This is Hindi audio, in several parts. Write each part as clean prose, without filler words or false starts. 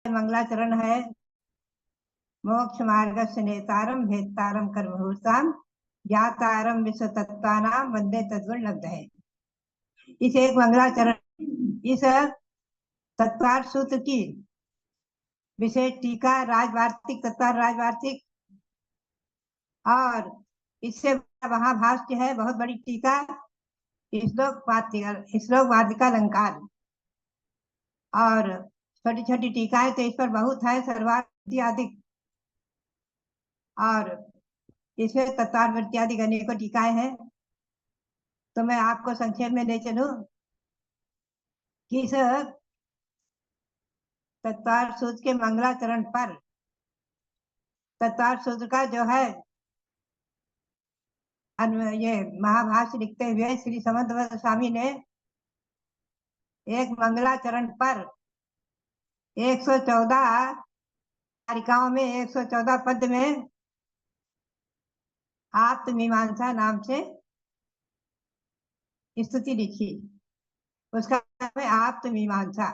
मंगलाचरण है। मोक्ष मार्गस्य नेतारम भेत्तारम कर्मभूताम ज्ञातारम विश्व तत्वानाम वंदे तद्गुण लब्ध है। इस एक मंगलाचरण इस तत्वार सूत्र की विशेष टीका राजवार्तिक तत्वार राजवार्तिक और इससे महाभाष्य है, बहुत बड़ी टीका श्लोक वार्तिका अलंकार और छोटी छोटी टीकाएं तो इस पर बहुत है, सर्वार्थ आदि और इसमें तत्वार्थ आदि अनेकों टीकाएं हैं। तो मैं आपको संक्षेप में ले चलूं कि इस तत्वार्थ सूत्र के मंगलाचरण पर तत्वार्थ सूत्र का जो है ये महाभाष्य लिखते हुए श्री समन्त स्वामी ने एक मंगलाचरण पर 114 कारिकाओं में 114 पद में आत्ममीमांसा नाम से स्तुति लिखी। उसका नाम है आत्ममीमांसा,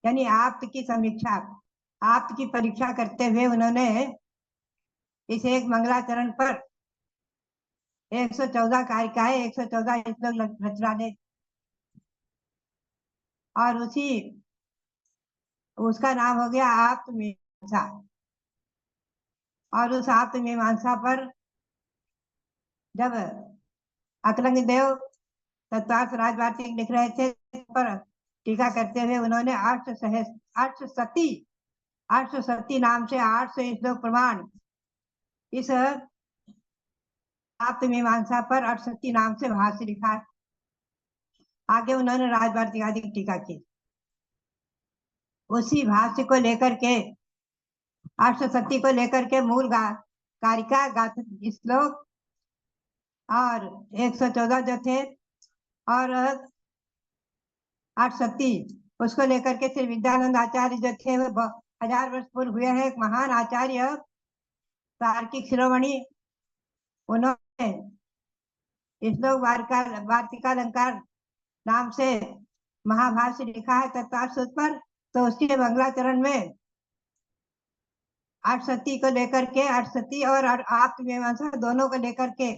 यानी आप्त की समीक्षा, आप्त की परीक्षा करते हुए उन्होंने इस एक मंगलाचरण पर 114 कारिकाएं 114 श्लोक रचना दे और उसका नाम हो गया आत्ममीमांसा। और उस आत्ममीमांसा पर जब अकलंग देव तत्वार्थ राजवार्तिक लिख रहे थे पर टीका करते हुए उन्होंने 8सती नाम से 800 श्लोक प्रमाण इस आत्ममीमांसा पर 8सती नाम से भाष्य लिखा। आगे उन्होंने राजवार्तिक आदि की टीका की। उसी भाष्य को लेकर के 8सती को लेकर के मूल कारिका गाथा श्लोक और 114 जो थे और 8सती उसको लेकर के श्री विद्यानंद आचार्य जो थे वो 1000 वर्ष पूर्व हुए हैं, एक महान आचार्य तार्किक शिरोमणि, उन्होंने श्लोक वार्तिका अलंकार नाम से महाभाष्य लिखा है तत्वार्थ सूत्र पर। तो उसके मंगलाचरण में 8सती को लेकर के 8सती और आत्ममीमांसा दोनों को लेकर के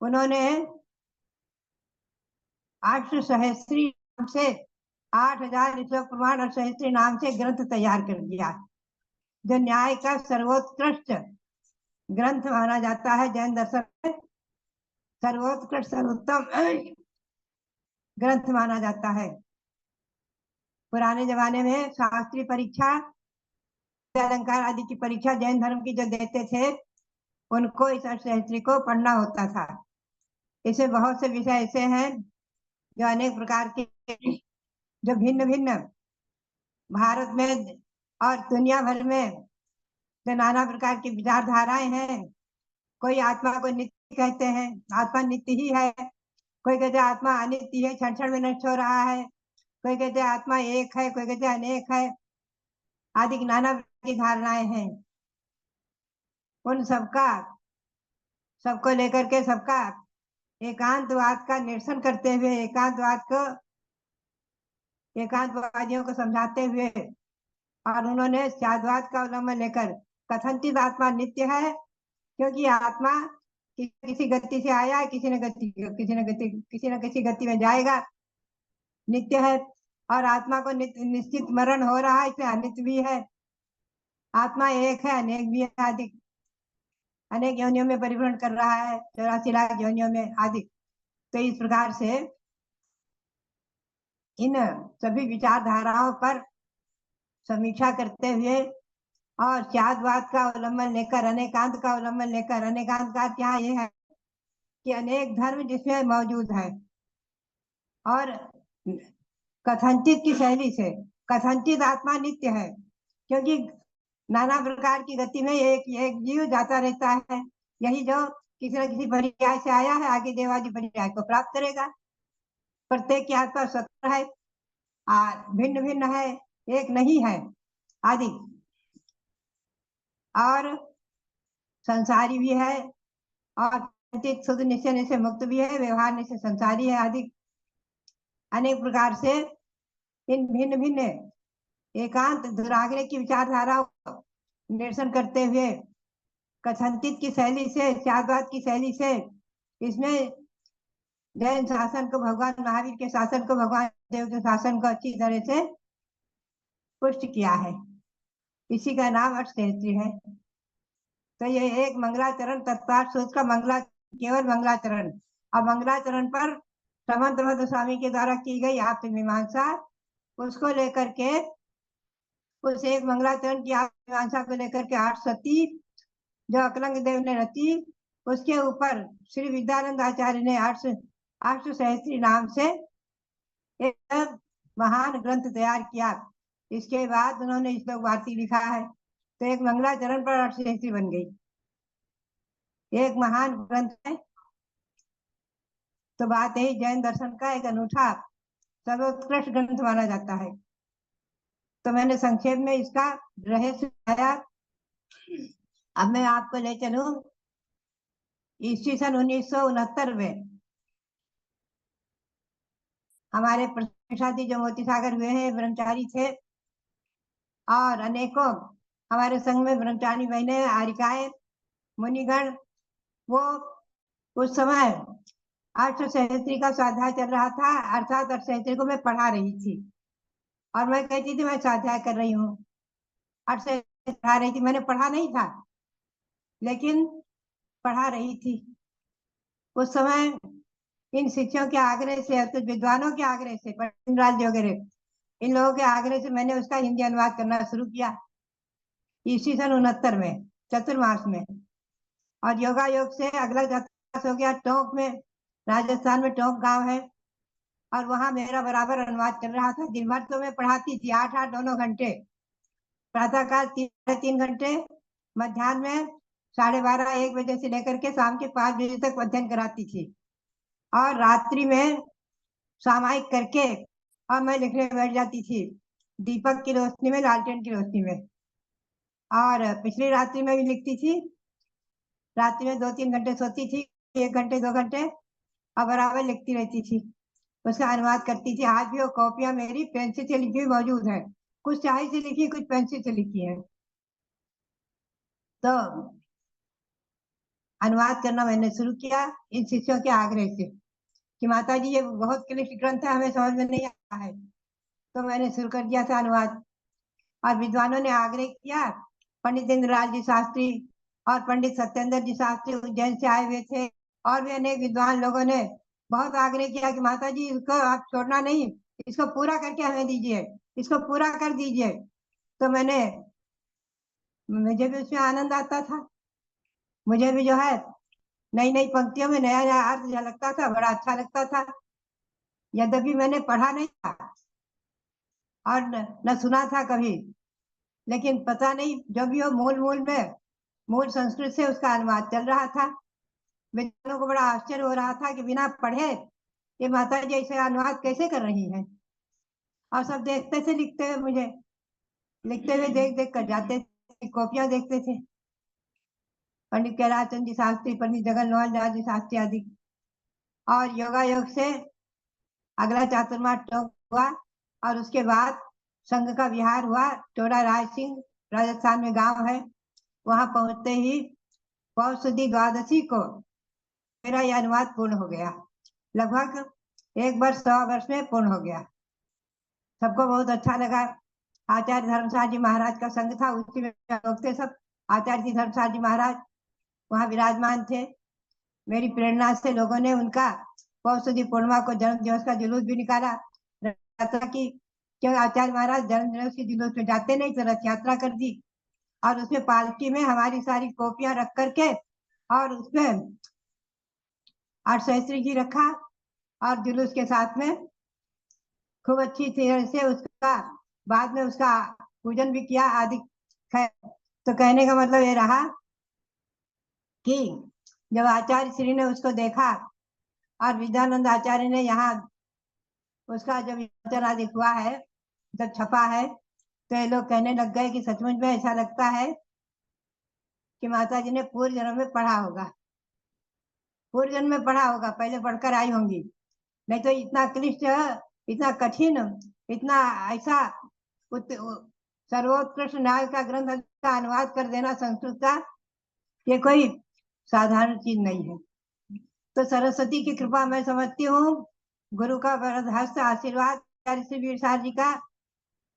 उन्होंने 8सहस्त्री नाम से 8000 श्लोक प्रमाण और सहस्त्री नाम से ग्रंथ तैयार कर दिया, जो न्याय का सर्वोत्कृष्ट ग्रंथ माना जाता है। जैन दर्शन में सर्वोत्कृष्ट सर्वोत्तम ग्रंथ माना जाता है। पुराने जमाने में शास्त्रीय परीक्षा अलंकार आदि की परीक्षा जैन धर्म की जो देते थे उनको इस अष्टसहस्त्री को पढ़ना होता था। इसमें बहुत से विषय ऐसे हैं जो अनेक प्रकार के जो भिन्न भिन्न भारत में और दुनिया भर में जो नाना प्रकार की विचारधाराएं हैं। कोई आत्मा को नित्य कहते हैं, आत्मा नित्य ही है। कोई कहते हैं आत्मा अनित्य है, क्षण क्षण में नष्ट हो रहा है। कोई कहते हैं आत्मा एक है, कोई कहते हैं अनेक है, आदि नाना की धारणाएं हैं। उन सबको लेकर के सबका एकांतवाद का निरसन करते हुए एकांतवादियों को समझाते हुए और उन्होंने शाद्वाद का अवलंबन लेकर कथनचित आत्मा नित्य है, क्योंकि आत्मा किसी गति से आया है, किसी न किसी गति में जाएगा, नित्य है। और आत्मा को निश्चित मरण हो रहा है, इसमें अनित्य भी है। आत्मा एक है, अनेक भी है, आदि अनेक योनियों में परिभ्रमण कर रहा है, 84 लाख योनियों में आदि। तो इस प्रकार से इन सभी विचारधाराओं पर समीक्षा करते हुए और शाद्वाद का अवलंबन लेकर अनेकांत का अवलंबन लेकर, अनेकांत का क्या ये है कि अनेक धर्म जिसमें मौजूद है और कथनचित की शैली से कथनचित आत्मा नित्य है, क्योंकि नाना प्रकार की गति में एक जीव जाता रहता है। यही जो किसी न किसी पर्याय से आया है, आगे देवादि पर्याय को प्राप्त करेगा। प्रत्येक की आत्मा स्वतंत्र है, भिन्न भिन्न है, एक नहीं है आदि। और संसारी भी है और शुद्ध निश्चय से मुक्त भी है, व्यवहार निश्चय संसारी है आदि। अनेक प्रकार से इन भिन्न भिन्न एकांत दुराग्रह की विचारधारा निरसन करते हुए कथंतित की शैली से, त्यागवाद की शैली से इसमें जैन शासन को, भगवान महावीर के शासन को, भगवान देव के शासन को अच्छी तरह से पुष्ट किया है। इसी का नाम अष्टसेहस्त्री है। तो ये एक मंगलाचरण तत्पाठ सूत्र का केवल मंगलाचरण, और मंगलाचरण पर समंत भद्र स्वामी के द्वारा की गई आप्त मीमांसा, उसको लेकर के, उस एक मंगलाचरण की आप्त मीमांसा को लेकर के 8 सती जो अकलंग देव ने रची, उसके ऊपर श्री विद्यानंद आचार्य ने अष्टसहस्त्री नाम से एक महान ग्रंथ तैयार किया। इसके बाद उन्होंने श्लोक भारती लिखा है, तो एक मंगलाचरण पर अष्टसहस्त्री बन गई, एक महान ग्रंथ है। तो बात यही, जैन दर्शन का एक अनूठा सर्वोत्कृष्ट ग्रंथ माना जाता है। तो मैंने संक्षेप में इसका रहस्य बताया। अब मैं आपको ले चलूं ईस्वी सन 1969 में हमारे प्रसादी जो मोती सागर हुए हैं, ब्रह्मचारी थे, और अनेकों हमारे संघ में ब्रह्मचारी बहने, आरिकाएं, मुनिगण, वो उस समय अष्टसहस्त्री का स्वाध्याय चल रहा था, अर्थात अष्टसहस्त्री को मैं पढ़ा रही थी, और मैं कहती थी मैं स्वाध्याय कर रही हूँ, अष्टसहस्त्री पढ़ा रही थी। मैंने पढ़ा नहीं था, लेकिन पढ़ा रही थी। उस समय इन शिष्यों के आग्रह से, कुछ विद्वानों के आग्रह से, पंडित राज वगैरह, इन लोगों के आग्रह से मैंने उसका हिंदी अनुवाद करना शुरू किया ईस्वी सन 69 में, चतुर्मास में। और योगा योग से अगला चतुर्मास हो गया टोंक में, राजस्थान में टोंक गांव है, और वहां मेरा बराबर अनुवाद चल रहा था। दिन भर तो मैं पढ़ाती थी, 8-8 दोनों घंटे, प्रातःकाल 3 घंटे, मध्याह्न में 12:30-1 बजे से लेकर के शाम के 5 बजे तक अध्ययन कराती थी, और रात्रि में सामायिक करके और मैं लिखने बैठ जाती थी, दीपक की रोशनी में, लालटेन की रोशनी में। और पिछली रात्रि में भी लिखती थी, रात्रि में 2-3 घंटे सोती थी, 1 घंटे 2 घंटे, और बराबर लिखती रहती थी, उसका अनुवाद करती थी। आज भी वो कॉपियां मेरी पेंसिल से लिखी हुई मौजूद है, कुछ स्याही से लिखी, कुछ पेंसिल से लिखी है। तो अनुवाद करना मैंने शुरू किया इन शिष्यों के आग्रह से कि माता जी ये बहुत क्लिष्ट ग्रंथ है, हमें समझ में नहीं आता है। तो मैंने शुरू कर दिया था अनुवाद, और विद्वानों ने आग्रह किया। पंडित इंद्रलाल जी शास्त्री और पंडित सत्येंद्र जी शास्त्री उज्जैन से आए हुए थे, और भी अनेक विद्वान लोगों ने बहुत आग्रह किया कि माता जी इसको आप छोड़ना नहीं, इसको पूरा करके हमें दीजिए, इसको पूरा कर दीजिए। तो मुझे भी उसमें आनंद आता था, मुझे भी जो है नई नई पंक्तियों में नया नया अर्थ झलकता था, बड़ा अच्छा लगता था। यद्यपि मैंने पढ़ा नहीं था और न सुना था कभी, लेकिन पता नहीं, जब भी वो मूल संस्कृत से उसका अनुवाद चल रहा था, विद्वानों को बड़ा आश्चर्य हो रहा था कि बिना पढ़े ये माता जी ऐसे अनुवाद कैसे कर रही हैं। और सब देखते थे, लिखते हुए मुझे, लिखते हुए देख देख कर जाते थे, कॉपियां देखते थे, पंडित कैलाश चंद्र जी शास्त्री, पंडित जगन लाल दास जी शास्त्री आदि। और योगा योग से अगला चातुर्मास टोंक हुआ, और उसके बाद संघ का विहार हुआ, टोडा राय सिंह राजस्थान में गांव है। वहां पहुंचते ही पौष सुदी द्वादशी को मेरा यह अनुवाद पूर्ण हो गया, लगभग 1 वर्ष 1.25 वर्ष में पूर्ण हो गया। सबको बहुत अच्छा लगा। आचार्य धर्मसार जी महाराज का संघ था, उसी में लोग थे सब। आचार्य जी धर्मसार जी महाराज वहां विराजमान थे। मेरी प्रेरणा से लोगों ने उनका पौष सुदी पूर्णिमा को जन्म दिवस का जुलूस भी निकाला, यात्रा की, क्योंकि आचार्य महाराज जन्म दिवस के जुलूस में जाते नहीं, तो रथ यात्रा कर दी, और उसमें पालकी में हमारी सारी कॉपियां रख करके, और उसमें अष्टसहस्त्री जी रखा, और जुलूस के साथ में खूब अच्छी तरह से उसका बाद में उसका पूजन भी किया आदि। तो कहने का मतलब ये रहा कि जब आचार्य श्री ने उसको देखा, और विद्यानंद आचार्य ने यहाँ उसका जब वचन आदि हुआ है, जब छपा है, तो ये लोग कहने लग गए कि सचमुच में ऐसा लगता है कि माता जी ने पूर्व जन्म में पढ़ा होगा, पूर्व जन्म में पढ़ा होगा, पहले पढ़कर आई होंगी, नहीं तो इतना क्लिष्ट, इतना कठिन, इतना ऐसा सर्वोत्कृष्ट न्याय का ग्रंथ का अनुवाद कर देना संस्कृत का, ये कोई साधारण चीज नहीं है। तो सरस्वती की कृपा मैं समझती हूँ, गुरु का बरदहस्त आशीर्वाद श्री वीरसार जी का।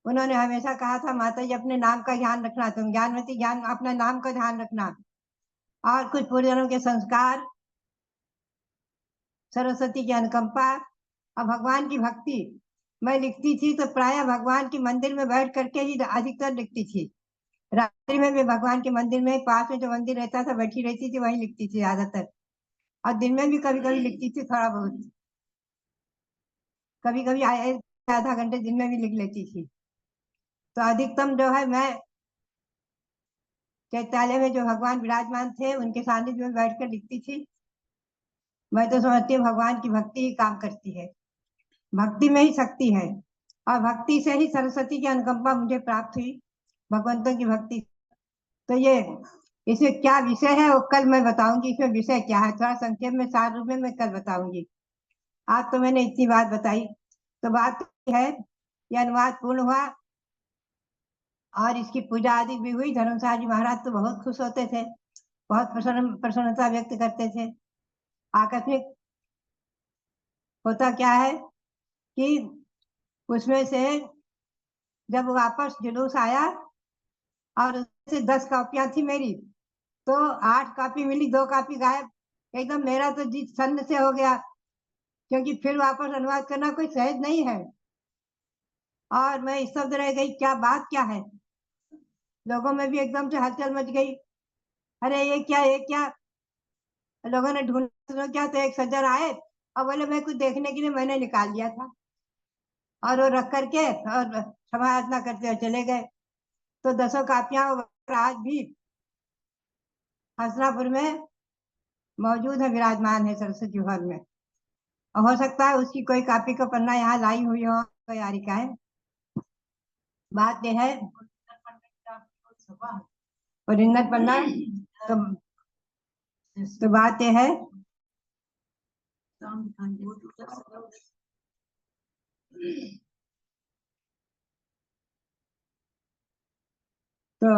उन्होंने हमेशा कहा था, माता जी अपने नाम का ध्यान रखना, तुम ज्ञानवती ज्ञान अपने नाम का ध्यान रखना, और कुछ पूर्वजनों के संस्कार, सरस्वती की अनुकंपा और भगवान की भक्ति। मैं लिखती थी तो प्राय भगवान के मंदिर में बैठ करके ही अधिकतर लिखती थी। रात्रि में भी भगवान के मंदिर में पास में जो मंदिर रहता था बैठी रहती थी, वहीं लिखती थी ज्यादातर। और दिन में भी कभी कभी लिखती थी थोड़ा बहुत, कभी कभी आधा घंटे दिन में भी लिख लेती थी। तो अधिकतम जो है मैं चैत्यालय में जो भगवान विराजमान थे उनके सानिध्य में बैठकर लिखती थी। मैं तो समझती हूँ भगवान की भक्ति ही काम करती है, भक्ति में ही शक्ति है, और भक्ति से ही सरस्वती की अनुकंपा मुझे प्राप्त हुई, भगवंतों की भक्ति। तो ये इसमें क्या विषय है वो कल मैं बताऊंगी, इसमें विषय क्या है थोड़ा संक्षेप में सार रूप में मैं कल बताऊंगी। आज तो मैंने इतनी बात बताई। तो बात है ये अनुवाद पूर्ण हुआ और इसकी पूजा आदि भी हुई। धर्मशाला जी महाराज तो बहुत खुश होते थे, बहुत प्रसन्नता व्यक्त करते थे। आकस्मिक होता क्या है कि उसमें से जब वापस जुलूस आया और उससे 10 कॉपियां थी मेरी, तो 8 कॉपी मिली, 2 कॉपी गायब। एकदम मेरा तो जी सन्न से हो गया, क्योंकि फिर वापस अनुवाद करना कोई सहज नहीं है। और मैं स्तब्ध रह गई, क्या बात क्या है। लोगों में भी एकदम से हलचल मच गई, अरे ये क्या ये क्या। लोगों ने ढूंढा क्या, तो एक सज्जन आए और बोले मैं कुछ देखने के लिए मैंने निकाल लिया था, और वो रख करके और क्षमा याचना करते हुए चले गए। तो 10 कापियां आज भी हसनापुर में मौजूद है, विराजमान है सरस्वती भवन में। और हो सकता है उसकी कोई कॉपी का पन्ना यहाँ लाई हुई हो, कोई यारिका है। बात यह है ओरिजिनल पन्ना। तो बात यह है तो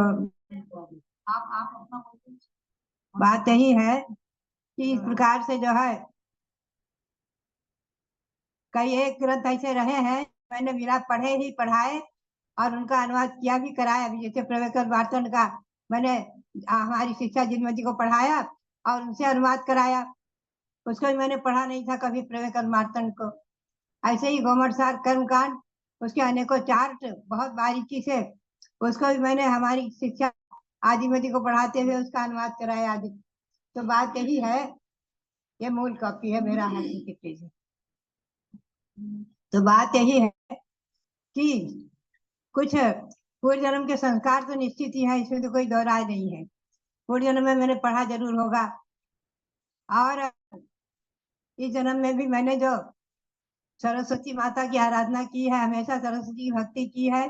बात यही है कि इस प्रकार से जो है कई एक ग्रंथ ऐसे रहे हैं मैंने बिना पढ़े ही पढ़ाए और उनका अनुवाद किया भी कराया भी। जैसे प्रवेकर वार्तन का मैंने हमारी शिक्षा जिनमती को पढ़ाया और उनसे अनुवाद कराया। उसको भी मैंने पढ़ा नहीं था कभी प्रवेकर वार्तन को। ऐसे ही गोमटसार कर्मकांड, उसके अनेकों चार्ट बहुत बारीकी से, उसको भी मैंने हमारी शिक्षा आदिमती को पढ़ाते हुए उसका अनुवाद कराया आदि। तो बात यही है, ये मूल कॉपी है मेरा हाथी के पेज। तो बात यही है कि कुछ पूर्व जन्म के संस्कार तो निश्चित ही है, इसमें तो कोई दो राय नहीं है। पूर्व जन्म में मैंने पढ़ा जरूर होगा, और इस जन्म में भी मैंने जो सरस्वती माता की आराधना की है, हमेशा सरस्वती की भक्ति की है,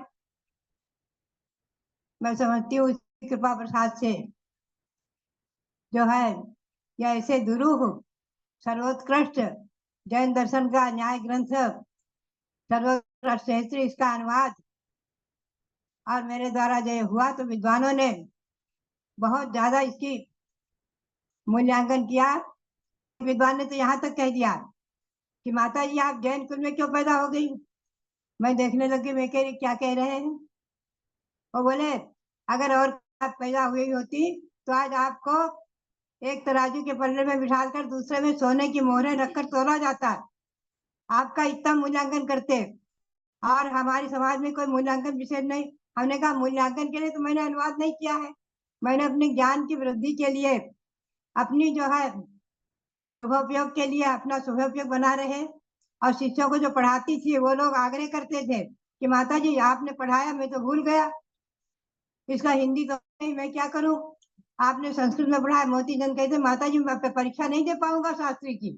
मैं समझती हूँ उसकी कृपा प्रसाद से जो है यह ऐसे दुरूह सर्वोत्कृष्ट जैन दर्शन का न्याय ग्रंथ सर्वोत्कृष्ट इसका अनुवाद और मेरे द्वारा जो हुआ, तो विद्वानों ने बहुत ज्यादा इसकी मूल्यांकन किया। विद्वान ने तो यहाँ तक कह दिया कि माता जी आप जैन कुल में क्यों पैदा हो गई। मैं देखने लगी, मैं कह रही क्या कह रहे हैं। वो बोले अगर और पैदा हुई होती तो आज आपको एक तराजू के पल्ले में बिठा कर दूसरे में सोने की मोहरें रखकर तोला जाता, आपका इतना मूल्यांकन करते। और हमारे समाज में कोई मूल्यांकन विशेष नहीं। हमने कहा मूल्यांकन के लिए तो मैंने अनुवाद नहीं किया है, मैंने अपने ज्ञान की वृद्धि के लिए, अपनी जो है शुभोपयोग के लिए अपना शुभोपयोग बना रहे। और शिष्यों को जो पढ़ाती थी वो लोग आग्रह करते थे कि माता जी आपने पढ़ाया, मैं तो भूल गया, इसका हिंदी तो नहीं, मैं क्या करूं। आपने संस्कृत में पढ़ाया। मोती चंद कहते माता जी मैं परीक्षा नहीं दे पाऊंगा शास्त्री की,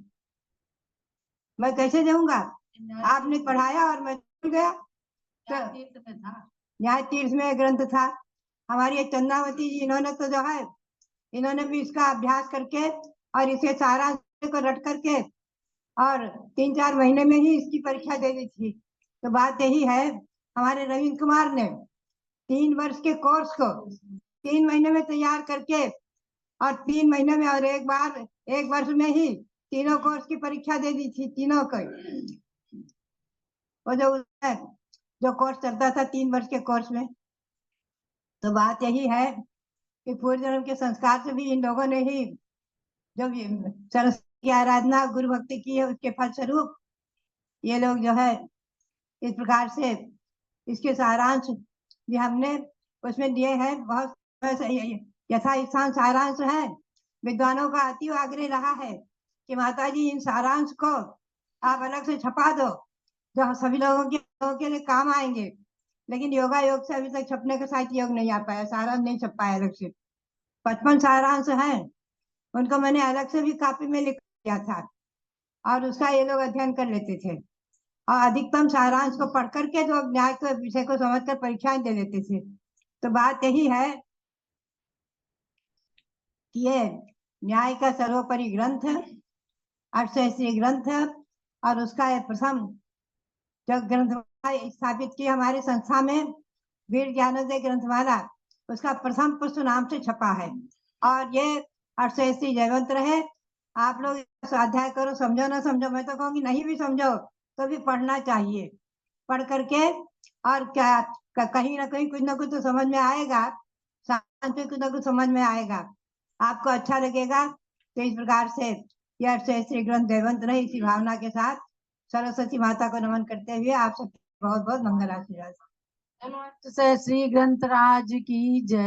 मैं कैसे दूंगा, आपने पढ़ाया और मैं भूल गया। न्याय तीर्थ में ग्रंथ था। हमारी चंद्रावती जी इन्होंने तो जो है इन्होंने भी इसका अभ्यास करके और इसे सारा को रट करके और 3-4 महीने में ही इसकी परीक्षा दे दी थी। तो बात यही है, हमारे रविंद्र कुमार ने 3 वर्ष के कोर्स को 3 महीने में तैयार करके और 3 महीने में और एक वर्ष में ही तीनों कोर्स की परीक्षा दे दी थी, तीनों को। वो जो कोर्स चलता था 3 वर्ष के कोर्स में। तो बात यही है कि पूर्व जन्म के संस्कार से भी इन लोगों ने ही जो सरस्वती की आराधना गुरु भक्ति की है, उसके फलस्वरूप ये लोग जो है इस प्रकार से इसके सारांश भी हमने उसमें दिए हैं। बहुत यथास्थान सारांश है। विद्वानों का अति आग्रह रहा है कि माता जी इन सारांश को आप अलग से छपा दो, जो सभी लोगों के लिए काम आएंगे। लेकिन योगा योग से अभी तक छपने का साहित्य योग नहीं आ पाया, सारांश नहीं छप पाया अलग से। 55 सारांश है, उनको मैंने अलग से भी कॉपी में लिख दिया था और उसका ये लोग अध्ययन कर लेते थे और अधिकतम सारांश को पढ़ करके जो न्याय के विषय को समझकर परीक्षाएं दे लेते थे। तो बात यही है कि ये न्याय का सर्वोपरि ग्रंथ, अष्टशास्त्रीय ग्रंथ और उसका प्रथम जो ग्रंथमाला स्थापित की हमारी संस्था में, वीर ज्ञानोदय ग्रंथमाला, उसका प्रथम पुष्प नाम से छपा है। और ये अष्टशास्त्री जयवंत रहे। आप लोग स्वाध्याय करो, समझो ना समझो, मैं तो कहूँगी नहीं भी समझो तो भी पढ़ना चाहिए। पढ़ करके और क्या कहीं ना कहीं कुछ ना कुछ तो समझ में आएगा, कुछ ना कुछ समझ में आएगा, आपको अच्छा लगेगा। तो इस प्रकार से यह श्री ग्रंथ जयवंत रहे। इसी भावना के साथ सरस्वती माता को नमन करते हुए आप सब बहुत बहुत मंगल आशीर्वाद। श्री ग्रंथराज की जय।